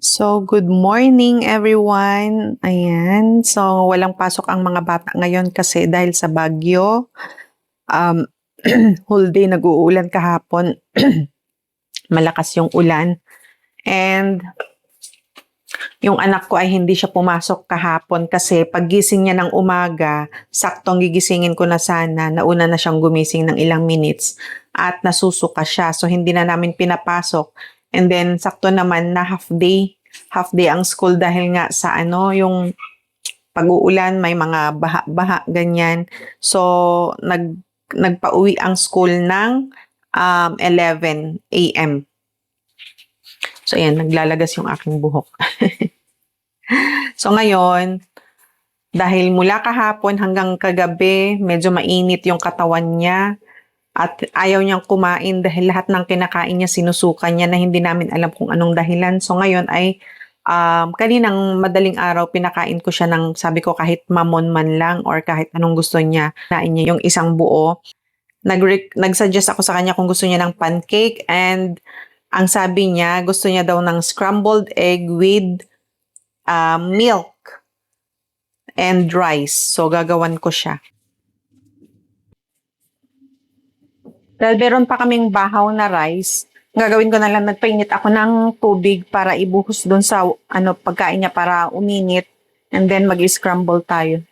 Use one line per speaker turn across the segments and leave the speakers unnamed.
So, good morning everyone. Ayan. So, walang pasok ang mga bata ngayon kasi dahil sa bagyo. Um, whole day nag-uulan kahapon. Malakas yung ulan. And yung anak ko ay hindi siya pumasok kahapon kasi paggising niya ng umaga, saktong gigisingin ko na sana, nauna na siyang gumising ng ilang minutes at nasusuka siya. So, hindi na namin pinapasok. And then, sakto naman na half day ang school dahil nga sa yung pag-uulan, may mga baha-baha, ganyan. So, nagpa-uwi ang school ng 11 a.m. So, ayan, naglalagas yung aking buhok. So, ngayon, dahil mula kahapon hanggang kagabi, medyo mainit yung katawan niya at ayaw niyang kumain dahil lahat ng kinakain niya sinusuka niya na hindi namin alam kung anong dahilan. So, ngayon ay kaninang madaling araw, pinakain ko siya ng, sabi ko, kahit mamon man lang or kahit anong gusto niya, kain niya yung isang buo. Nag-suggest ako sa kanya kung gusto niya ng pancake and ang sabi niya, gusto niya daw ng scrambled egg with milk and rice. So, gagawan ko siya. Dahil meron pa kaming bahaw na rice, gagawin ko na lang, nagpainit ako ng tubig para ibuhos doon sa pagkain niya para uminit. And then mag-scramble tayo.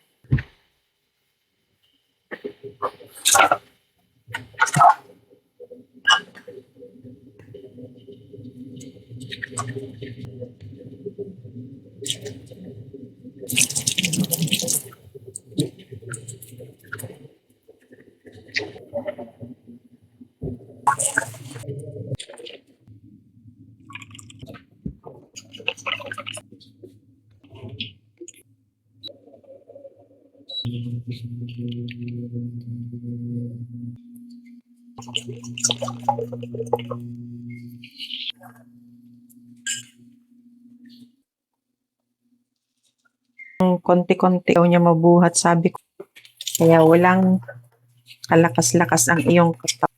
Konti-konti daw niya mabuhat, sabi ko. Kaya walang kalakas-lakas ang iyong katawan.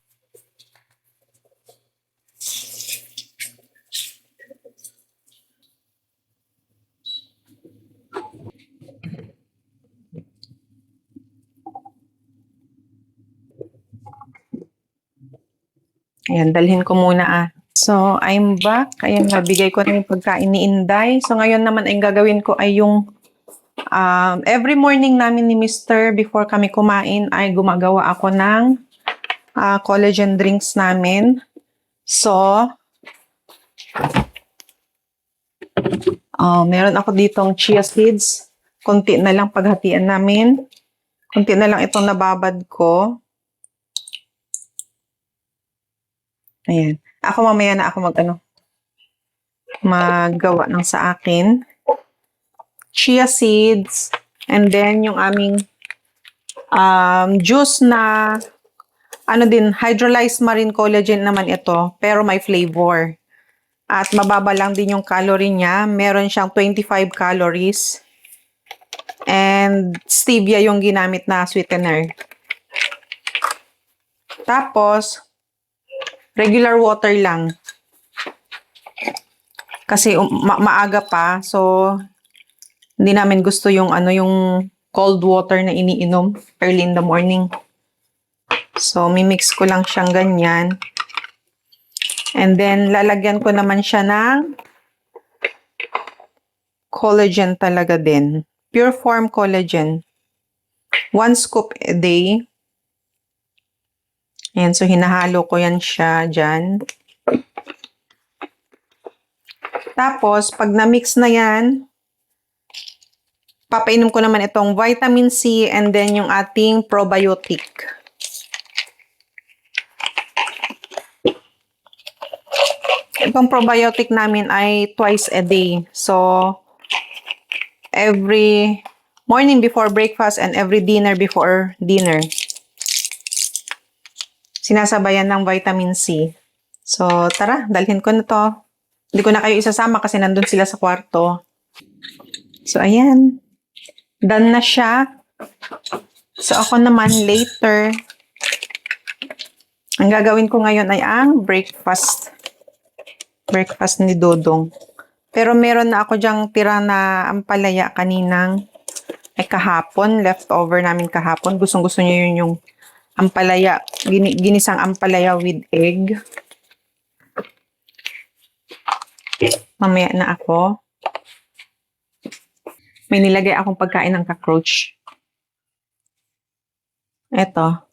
Ayan, dalhin ko muna So, I'm back. Ayan, nabigay ko na yung pagkain ni Inday. So, ngayon naman ang gagawin ko ay yung every morning namin ni Mr. before kami kumain ay gumagawa ako ng collagen drinks namin. So, meron ako ditong chia seeds. Konti na lang paghatian namin. Konti na lang itong nababad ko. Ayan. Ako mamaya na ako maggawa ng sa akin. Chia seeds. And then yung aming juice na hydrolyzed marine collagen naman ito. Pero may flavor. At mababa lang din yung calorie niya. Meron siyang 25 calories. And stevia yung ginamit na sweetener. Tapos, regular water lang. Kasi maaga pa. So, hindi namin gusto yung yung cold water na iniinom early in the morning. So, mimix ko lang siyang ganyan. And then, lalagyan ko naman siya ng collagen talaga din. Pure form collagen. 1 scoop a day. Ayan, so hinahalo ko yan siya dyan. Tapos, pag na-mix na yan, papainom ko naman itong vitamin C and then yung ating probiotic. Itong probiotic namin ay twice a day. So, every morning before breakfast and every dinner before dinner. Sinasabayan ng vitamin C. So, tara, dalhin ko na to. Hindi ko na kayo isasama kasi nandun sila sa kwarto. So, ayan. Done na siya. So, ako naman later, ang gagawin ko ngayon ay ang breakfast. Breakfast ni Dodong. Pero meron na ako diyang tira na ampalaya kaninang, kahapon, leftover namin kahapon. Gustong-gusto niya yun yung ampalaya, ginisang ampalaya with egg. Mamaya na ako. May nilagay akong pagkain ng cockroach. Eto.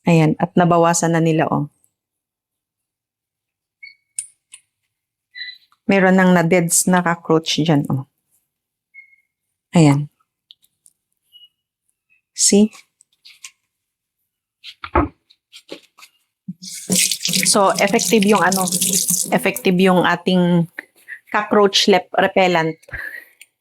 Ayan, at nabawasan na nila, oh. Meron nang na-deads na cockroach dyan, oh. Ayan. See? So, effective yung ating cockroach repellent.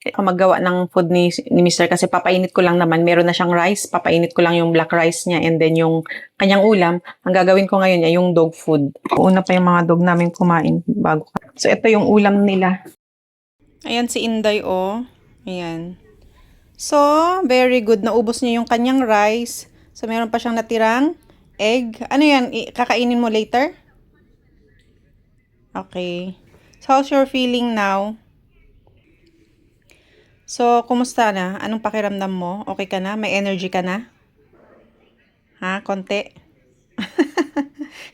Ako maggawa ng food ni Mr. kasi papainit ko lang naman. Meron na siyang rice, papainit ko lang yung black rice niya and then yung kanyang ulam. Ang gagawin ko ngayon ay yung dog food. Una pa yung mga dog namin kumain bago. So, ito yung ulam nila. Ayan si Inday, oh. Ayan. So, very good. Naubos niya yung kanyang rice. So, meron pa siyang natirang egg. Ano yan? Kakainin mo later? Okay. So, how's your feeling now? So, kumusta na? Anong pakiramdam mo? Okay ka na? May energy ka na? Ha? Konti?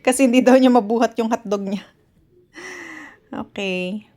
Kasi hindi daw niya mabuhat yung hotdog niya. Okay.